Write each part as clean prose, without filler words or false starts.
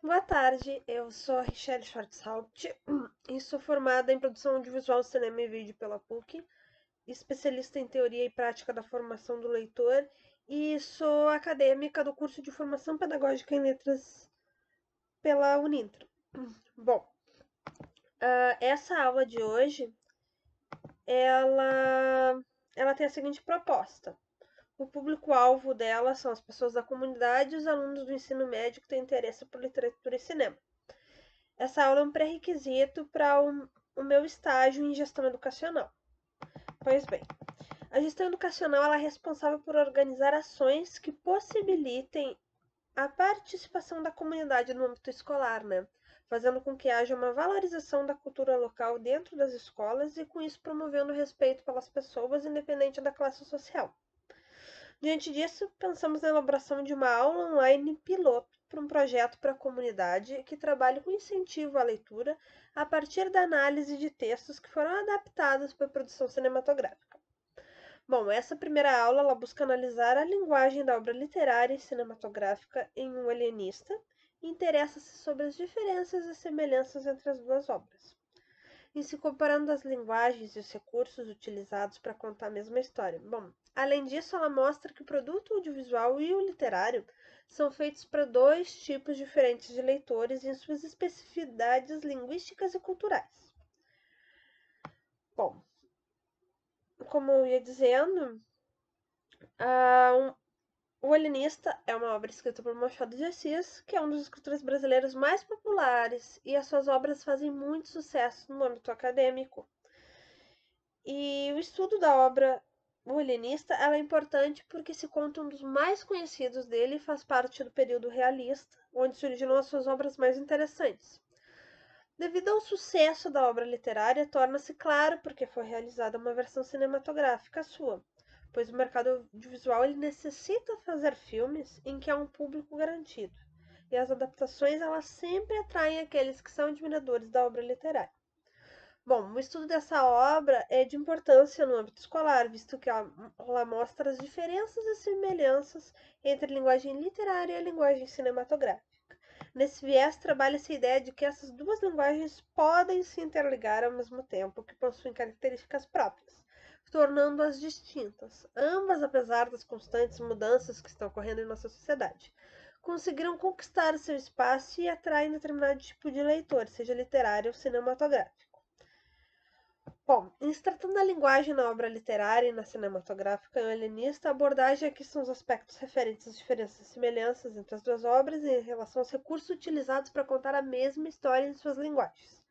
Boa tarde, eu sou a Richelle Schwarzhaupt e sou formada em produção audiovisual, cinema e vídeo pela PUC, especialista em teoria e prática da formação do leitor e sou acadêmica do curso de formação pedagógica em letras pela Uninter. Bom, essa aula de hoje, ela, ela tem a seguinte proposta. O público-alvo dela são as pessoas da comunidade e os alunos do ensino médio que têm interesse por literatura e cinema. Essa aula é um pré-requisito para o meu estágio em gestão educacional. Pois bem, a gestão educacional ela é responsável por organizar ações que possibilitem a participação da comunidade no âmbito escolar, né? Fazendo com que haja uma valorização da cultura local dentro das escolas e, com isso, promovendo o respeito pelas pessoas, independente da classe social. Diante disso, pensamos na elaboração de uma aula online piloto para um projeto para a comunidade que trabalhe com incentivo à leitura a partir da análise de textos que foram adaptados para a produção cinematográfica. Bom, essa primeira aula ela busca analisar a linguagem da obra literária e cinematográfica em Um Alienista e interessa-se sobre as diferenças e semelhanças entre as duas obras, em se comparando as linguagens e os recursos utilizados para contar a mesma história. Bom, além disso, ela mostra que o produto audiovisual e o literário são feitos para dois tipos diferentes de leitores em suas especificidades linguísticas e culturais. Bom, como eu ia dizendo, O Alienista é uma obra escrita por Machado de Assis, que é um dos escritores brasileiros mais populares, e as suas obras fazem muito sucesso no âmbito acadêmico. E o estudo da obra O Alienista ela é importante porque se conta um dos mais conhecidos dele e faz parte do período realista, onde surgiram as suas obras mais interessantes. Devido ao sucesso da obra literária, torna-se claro porque foi realizada uma versão cinematográfica sua, pois o mercado audiovisual ele necessita fazer filmes em que há um público garantido. E as adaptações elas sempre atraem aqueles que são admiradores da obra literária. Bom, o estudo dessa obra é de importância no âmbito escolar, visto que ela mostra as diferenças e semelhanças entre a linguagem literária e a linguagem cinematográfica. Nesse viés, trabalha-se a ideia de que essas duas linguagens podem se interligar ao mesmo tempo, que possuem características próprias, tornando-as distintas. Ambas, apesar das constantes mudanças que estão ocorrendo em nossa sociedade, conseguiram conquistar seu espaço e atraem determinado tipo de leitor, seja literário ou cinematográfico. Bom, em se tratando da linguagem na obra literária e na cinematográfica alienista, a abordagem aqui são os aspectos referentes às diferenças e semelhanças entre as duas obras e em relação aos recursos utilizados para contar a mesma história em suas linguagens.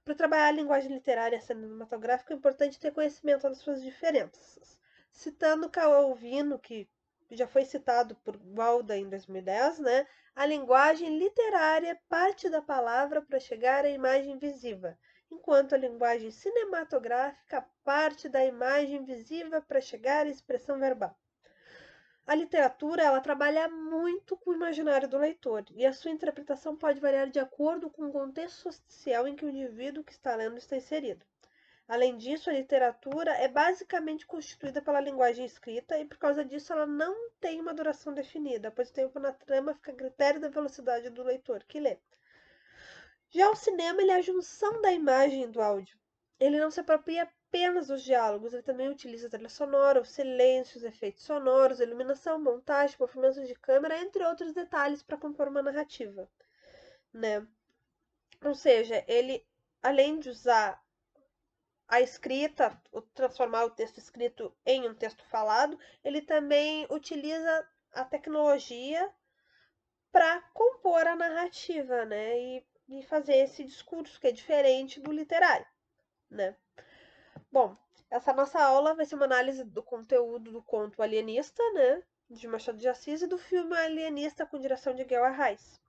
Para trabalhar a linguagem literária e cinematográfica, é importante ter conhecimento das suas diferenças. Citando Calvino, que já foi citado por Walda em 2010, né? A linguagem literária parte da palavra para chegar à imagem visível, enquanto a linguagem cinematográfica parte da imagem visível para chegar à expressão verbal. A literatura ela trabalha muito com o imaginário do leitor e a sua interpretação pode variar de acordo com o contexto social em que o indivíduo que está lendo está inserido. Além disso, a literatura é basicamente constituída pela linguagem escrita e por causa disso ela não tem uma duração definida, pois o tempo na trama fica a critério da velocidade do leitor que lê. Já o cinema ele é a junção da imagem e do áudio. Ele não se apropria apenas dos diálogos, ele também utiliza a trilha sonora, os silêncios, efeitos sonoros, iluminação, montagem, movimentos de câmera, entre outros detalhes para compor uma narrativa, né? Ou seja, ele, além de usar a escrita, transformar o texto escrito em um texto falado, ele também utiliza a tecnologia para compor a narrativa, né? E fazer esse discurso que é diferente do literário, né? Bom, essa nossa aula vai ser uma análise do conteúdo do conto Alienista, né? De Machado de Assis e do filme Alienista com direção de Guel Arraes.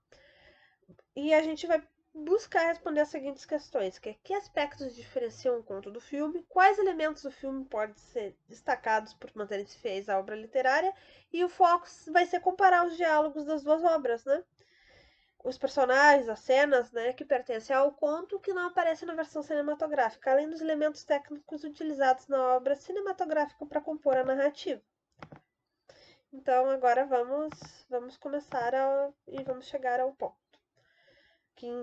E a gente vai buscar responder as seguintes questões, que aspectos diferenciam o conto do filme, quais elementos do filme podem ser destacados por manterem-se fiéis à obra literária, e o foco vai ser comparar os diálogos das duas obras, né? Os personagens, as cenas, né, que pertencem ao conto que não aparecem na versão cinematográfica, além dos elementos técnicos utilizados na obra cinematográfica para compor a narrativa. Então agora vamos começar e vamos chegar ao ponto.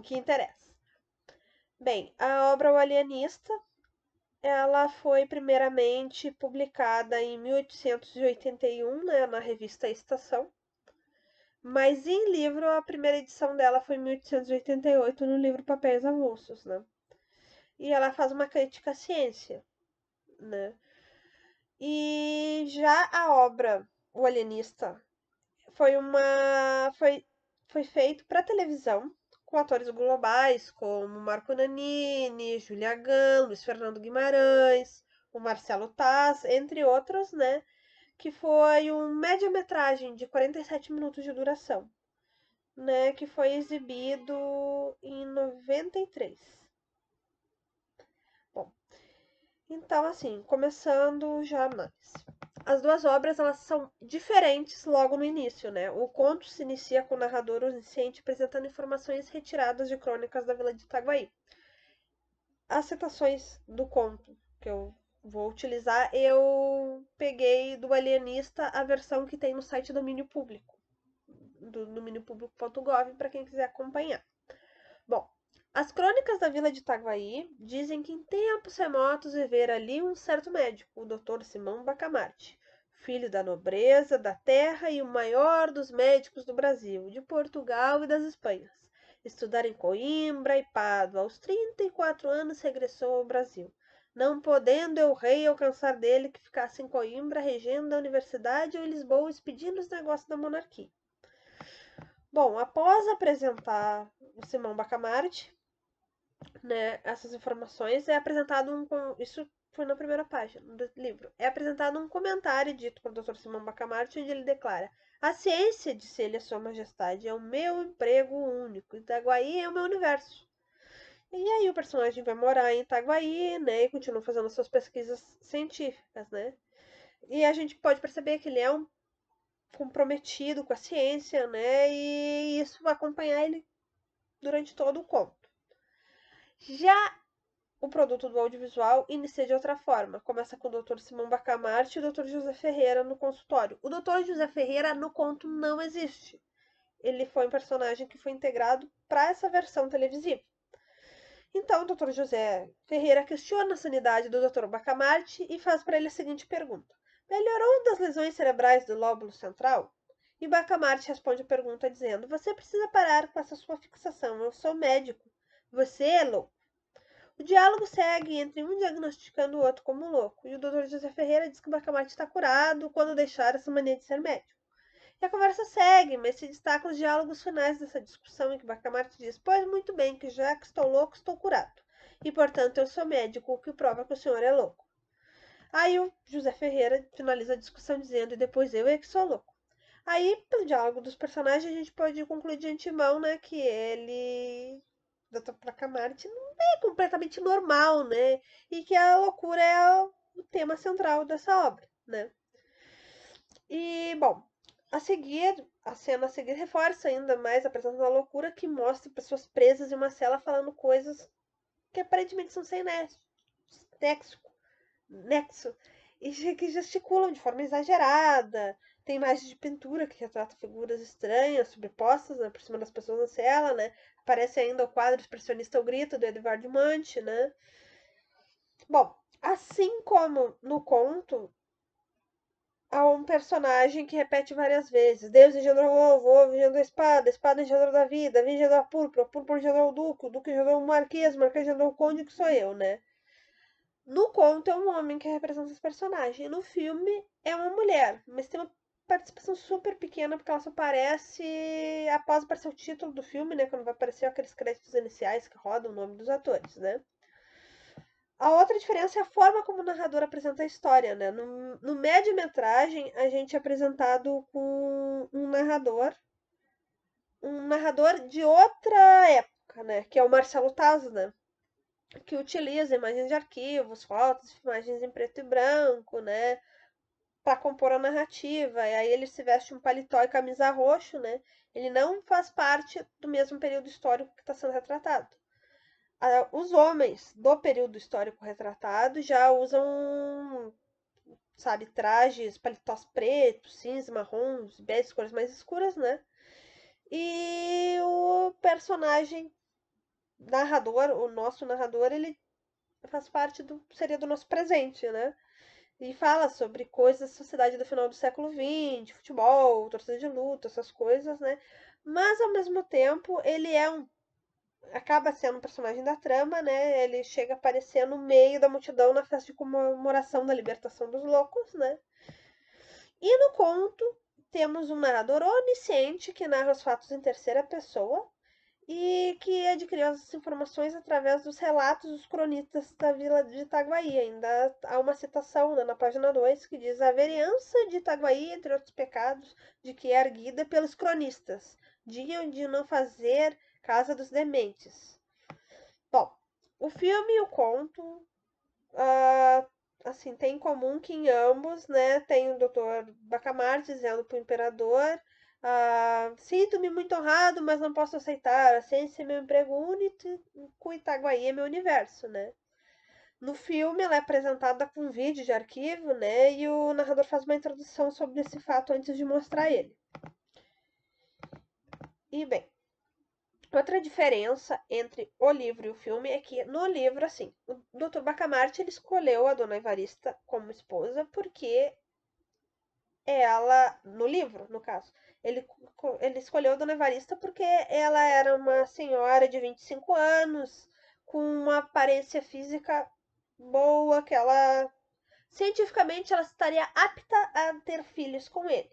que interessa. Bem, a obra O Alienista, ela foi primeiramente publicada em 1881, né, na revista Estação. Mas em livro, a primeira edição dela foi em 1888, no livro Papéis Avulsos, né? E ela faz uma crítica à ciência, né? E já a obra O Alienista foi feito para televisão, com atores globais como Marco Nanini, Julia Gam, Luiz Fernando Guimarães, o Marcelo Taz, entre outros, né? Que foi um média-metragem de 47 minutos de duração, né? Que foi exibido em 93. Bom, então assim, começando já a análise. As duas obras elas são diferentes logo no início, né? O conto se inicia com o narrador onisciente apresentando informações retiradas de crônicas da vila de Itaguaí. As citações do conto que eu vou utilizar, eu peguei do Alienista a versão que tem no site Domínio Público, do dominiopublico.gov, para quem quiser acompanhar. Bom, as crônicas da vila de Itaguaí dizem que em tempos remotos vivera ali um certo médico, o Dr. Simão Bacamarte, filho da nobreza, da terra e o maior dos médicos do Brasil, de Portugal e das Espanhas. Estudara em Coimbra e Pádua, aos 34 anos regressou ao Brasil, não podendo o rei alcançar dele que ficasse em Coimbra regendo a universidade ou em Lisboa expedindo os negócios da monarquia. Bom, após apresentar o Simão Bacamarte, né, essas informações, é apresentado isso foi na primeira página do livro. É apresentado um comentário dito por Dr. Simão Bacamarte, onde ele declara: a ciência, disse ele a sua majestade, é o meu emprego único. Itaguaí é o meu universo. E aí o personagem vai morar em Itaguaí, né, e continua fazendo suas pesquisas científicas, né? E a gente pode perceber que ele é um comprometido com a ciência, né? E isso vai acompanhar ele durante todo o conto. Já o produto do audiovisual inicia de outra forma. Começa com o Dr. Simão Bacamarte e o Dr. José Ferreira no consultório. O Dr. José Ferreira no conto não existe. Ele foi um personagem que foi integrado para essa versão televisiva. Então, o Dr. José Ferreira questiona a sanidade do Dr. Bacamarte e faz para ele a seguinte pergunta: melhorou das lesões cerebrais do lóbulo central? E Bacamarte responde a pergunta dizendo: você precisa parar com essa sua fixação. Eu sou médico. Você é louco. O diálogo segue entre um diagnosticando o outro como louco, e o Dr. José Ferreira diz que o Bacamarte está curado quando deixar essa mania de ser médico. E a conversa segue, mas se destacam os diálogos finais dessa discussão em que Bacamarte diz: pois muito bem, que já que estou louco, estou curado. E portanto eu sou médico, o que prova que o senhor é louco. Aí o José Ferreira finaliza a discussão dizendo: e depois eu é que sou louco. Aí, pelo diálogo dos personagens, a gente pode concluir de antemão, né, que ele, Dr. Bacamarte, não é completamente normal, né? E que a loucura é o tema central dessa obra, né? E, bom, a cena a seguir reforça ainda mais a presença da loucura, que mostra pessoas presas em uma cela falando coisas que aparentemente são sem nexo e que gesticulam de forma exagerada. Tem imagens de pintura que retratam figuras estranhas, sobrepostas, né, por cima das pessoas na cela, né? Aparece ainda o quadro expressionista O Grito, do Edvard Munch, né? Bom, assim como no conto, há um personagem que repete várias vezes: Deus engendrou o ovo engendrou a espada engendrou da vida, a vida engendrou a púrpura engendrou o duque engendrou o marquês engendrou o conde, que sou eu, né? No conto é um homem que representa esse personagem. No filme é uma mulher, mas tem uma participação super pequena, porque ela só aparece após aparecer o título do filme, né? Quando vai aparecer aqueles créditos iniciais que rodam o nome dos atores, né? A outra diferença é a forma como o narrador apresenta a história, né? No média-metragem, a gente é apresentado com um narrador de outra época, né? Que é o Marcelo Taz, né? Que utiliza imagens de arquivos, fotos, imagens em preto e branco, né, para compor a narrativa. E aí ele se veste um paletó e camisa roxo, né? Ele não faz parte do mesmo período histórico que está sendo retratado. Os homens do período histórico retratado já usam, sabe, trajes, paletós pretos, cinza, marrons, beges, cores mais escuras, né? E o personagem narrador, o nosso narrador, ele faz parte seria do nosso presente, né? E fala sobre coisas da sociedade do final do século XX, futebol, torcida de luta, essas coisas, né? Mas ao mesmo tempo, ele acaba sendo um personagem da trama, né? Ele chega a aparecer no meio da multidão na festa de comemoração da libertação dos loucos, né? E no conto, temos um narrador onisciente que narra os fatos em terceira pessoa e que adquiriu as informações através dos relatos dos cronistas da vila de Itaguaí. Ainda há uma citação, né, na página 2 que diz: a vereança de Itaguaí, entre outros pecados, de que é erguida pelos cronistas, digam de não fazer casa dos dementes. Bom, o filme e o conto, ah, assim, tem em comum que em ambos, né, tem o Dr. Bacamarte dizendo para o imperador: sinto-me muito honrado, mas não posso aceitar. A ciência é meu emprego único, Itaguaí é meu universo, né? No filme, ela é apresentada com um vídeo de arquivo, né? E o narrador faz uma introdução sobre esse fato antes de mostrar ele. E bem, outra diferença entre o livro e o filme é que no livro, assim, o Dr. Bacamarte ele escolheu a Dona Evarista como esposa porque ela, no livro, no caso, ele escolheu a Dona Evarista porque ela era uma senhora de 25 anos, com uma aparência física boa, que ela, cientificamente, ela estaria apta a ter filhos com ele.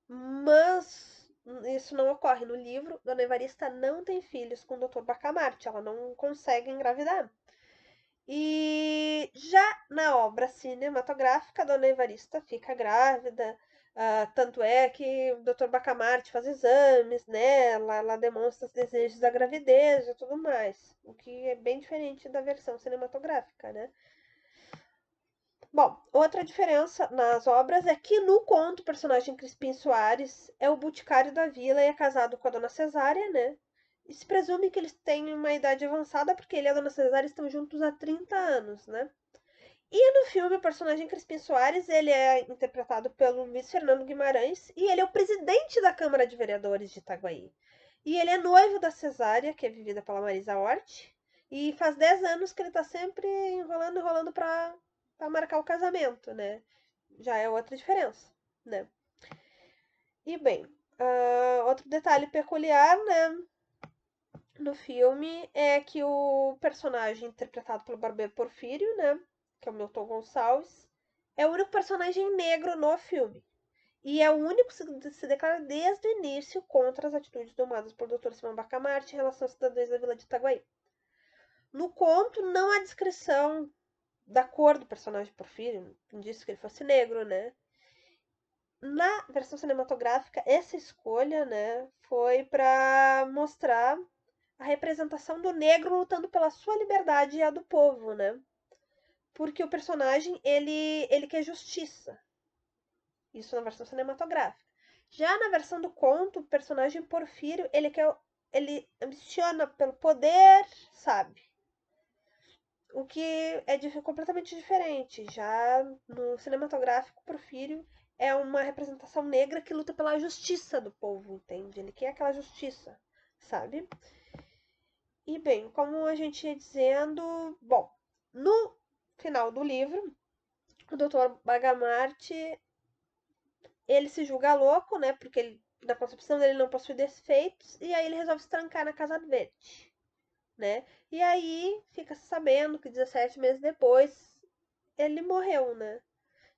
Mas isso não ocorre no livro. Dona Evarista não tem filhos com o Dr. Bacamarte, ela não consegue engravidar. E já na obra cinematográfica, Dona Evarista fica grávida, tanto é que o Dr. Bacamarte faz exames nela, ela demonstra os desejos da gravidez e tudo mais, o que é bem diferente da versão cinematográfica, né? Bom, outra diferença nas obras é que no conto o personagem Crispim Soares é o boticário da vila e é casado com a Dona Cesária, né? E se presume que eles têm uma idade avançada porque ele e a Dona Cesária estão juntos há 30 anos, né? E no filme, o personagem Crispim Soares, ele é interpretado pelo Luiz Fernando Guimarães e ele é o presidente da Câmara de Vereadores de Itaguaí. E ele é noivo da Cesária, que é vivida pela Marisa Hort, e faz 10 anos que ele tá sempre enrolando pra marcar o casamento, né? Já é outra diferença, né? E bem, outro detalhe peculiar, né, no filme é que o personagem interpretado pelo Barbeiro Porfírio, né, que é o Milton Gonçalves, é o único personagem negro no filme. E é o único que se declara desde o início contra as atitudes tomadas por Dr. Simão Bacamarte em relação aos cidadãos da vila de Itaguaí. No conto, não há descrição da cor do personagem Porfírio, disse que ele fosse negro, né? Na versão cinematográfica, essa escolha, né, foi para mostrar a representação do negro lutando pela sua liberdade e a do povo, né? Porque o personagem, ele quer justiça. Isso na versão cinematográfica. Já na versão do conto, o personagem Porfírio, ele ambiciona pelo poder, sabe? O que é completamente diferente. Já no cinematográfico, Porfírio é uma representação negra que luta pela justiça do povo, entende? Ele quer aquela justiça, sabe? E bem, como a gente ia dizendo, bom, no final do livro, o Dr. Bagamarte, ele se julga louco, né? Porque ele, na concepção dele não possui defeitos, e aí ele resolve se trancar na Casa Verde, né? E aí fica sabendo que 17 meses depois ele morreu, né?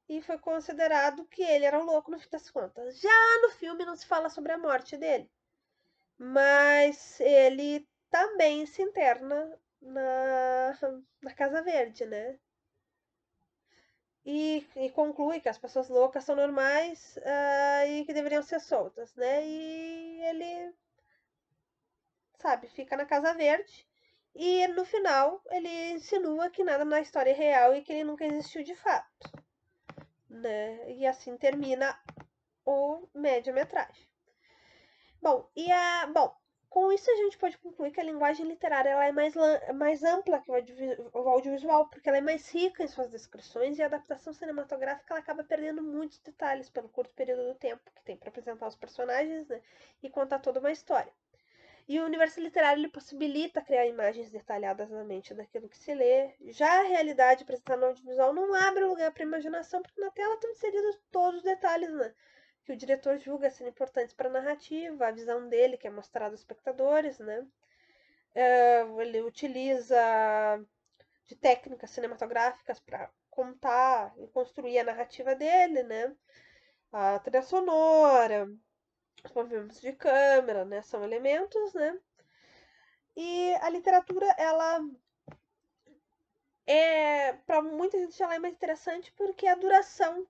E foi considerado que ele era louco no fim das contas. Já no filme não se fala sobre a morte dele, mas ele também se interna na Casa Verde, né? E conclui que as pessoas loucas são normais, e que deveriam ser soltas, né? E ele, sabe, fica na Casa Verde. E no final ele insinua que nada na história é real e que ele nunca existiu de fato, né? E assim termina o média-metragem. Bom, com isso a gente pode concluir que a linguagem literária ela é mais ampla que o audiovisual, porque ela é mais rica em suas descrições e a adaptação cinematográfica ela acaba perdendo muitos detalhes pelo curto período do tempo que tem para apresentar os personagens, né, e contar toda uma história. E o universo literário ele possibilita criar imagens detalhadas na mente daquilo que se lê. Já a realidade apresentada no audiovisual não abre lugar para a imaginação, porque na tela estão inseridos todos os detalhes, né, que o diretor julga serem importantes para a narrativa, a visão dele que é mostrada aos espectadores, né. Ele utiliza de técnicas cinematográficas para contar e construir a narrativa dele, né. A trilha sonora, os movimentos de câmera, né, são elementos, né. E a literatura, ela para muita gente ela é mais interessante porque a duração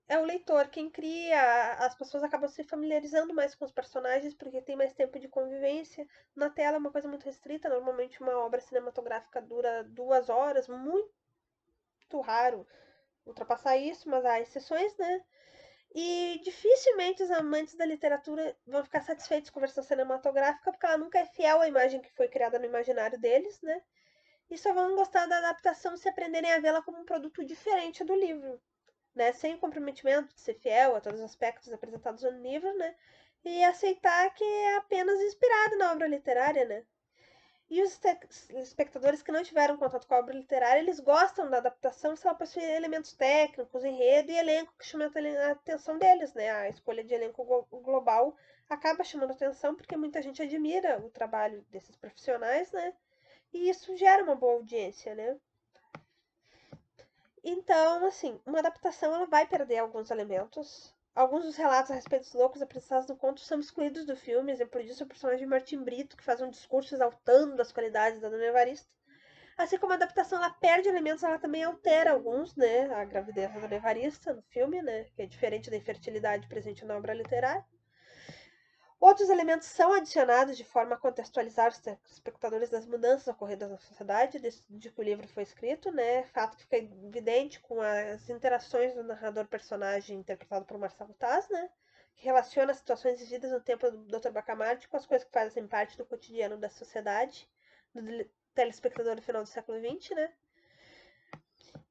é o leitor quem cria, as pessoas acabam se familiarizando mais com os personagens porque tem mais tempo de convivência. Na tela é uma coisa muito restrita, normalmente uma obra cinematográfica dura 2 horas, muito raro ultrapassar isso, mas há exceções, né? E dificilmente os amantes da literatura vão ficar satisfeitos com a versão cinematográfica, porque ela nunca é fiel à imagem que foi criada no imaginário deles, né? E só vão gostar da adaptação se aprenderem a vê-la como um produto diferente do livro, né? Sem o comprometimento de ser fiel a todos os aspectos apresentados no livro, né? E aceitar que é apenas inspirado na obra literária, né? E os espectadores que não tiveram contato com a obra literária, eles gostam da adaptação se ela possui elementos técnicos, enredo e elenco que chamam a atenção deles, né? A escolha de elenco global acaba chamando atenção porque muita gente admira o trabalho desses profissionais, né? E isso gera uma boa audiência, né? Então, assim, uma adaptação ela vai perder alguns elementos. Alguns dos relatos a respeito dos loucos apresentados no conto são excluídos do filme. Exemplo disso é o personagem Martim Brito, que faz um discurso exaltando as qualidades da Dona Evarista. Assim como a adaptação ela perde elementos, ela também altera alguns, né? A gravidez da Dona Evarista no filme, né? Que é diferente da infertilidade presente na obra literária. Outros elementos são adicionados de forma a contextualizar os espectadores das mudanças ocorridas na sociedade desde que o livro foi escrito, né? Fato que fica evidente com as interações do narrador-personagem interpretado por Marcelo Taz, né? Que relaciona as situações vividas no tempo do Dr. Bacamarte com as coisas que fazem parte do cotidiano da sociedade, do telespectador no final do século XX, né?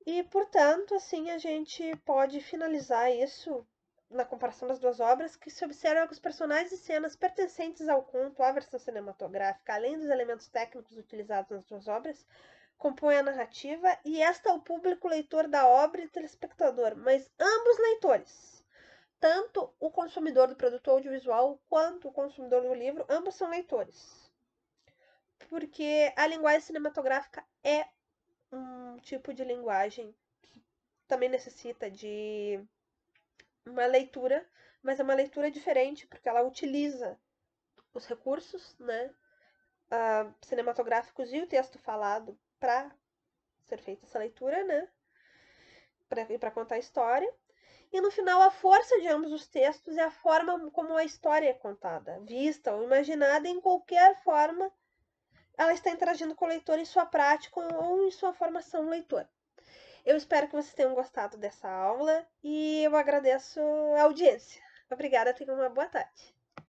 E, portanto, assim, a gente pode finalizar isso na comparação das duas obras, que se observa que os personagens e cenas pertencentes ao conto, à versão cinematográfica, além dos elementos técnicos utilizados nas duas obras, compõem a narrativa e esta é o público leitor da obra e telespectador, mas ambos leitores. Tanto o consumidor do produto audiovisual quanto o consumidor do livro, ambos são leitores. Porque a linguagem cinematográfica é um tipo de linguagem que também necessita de uma leitura, mas é uma leitura diferente, porque ela utiliza os recursos, né, cinematográficos e o texto falado para ser feita essa leitura, né, para contar a história. E no final, a força de ambos os textos é a forma como a história é contada, vista ou imaginada em qualquer forma. Ela está interagindo com o leitor em sua prática ou em sua formação leitora. Eu espero que vocês tenham gostado dessa aula e eu agradeço a audiência. Obrigada, tenham uma boa tarde.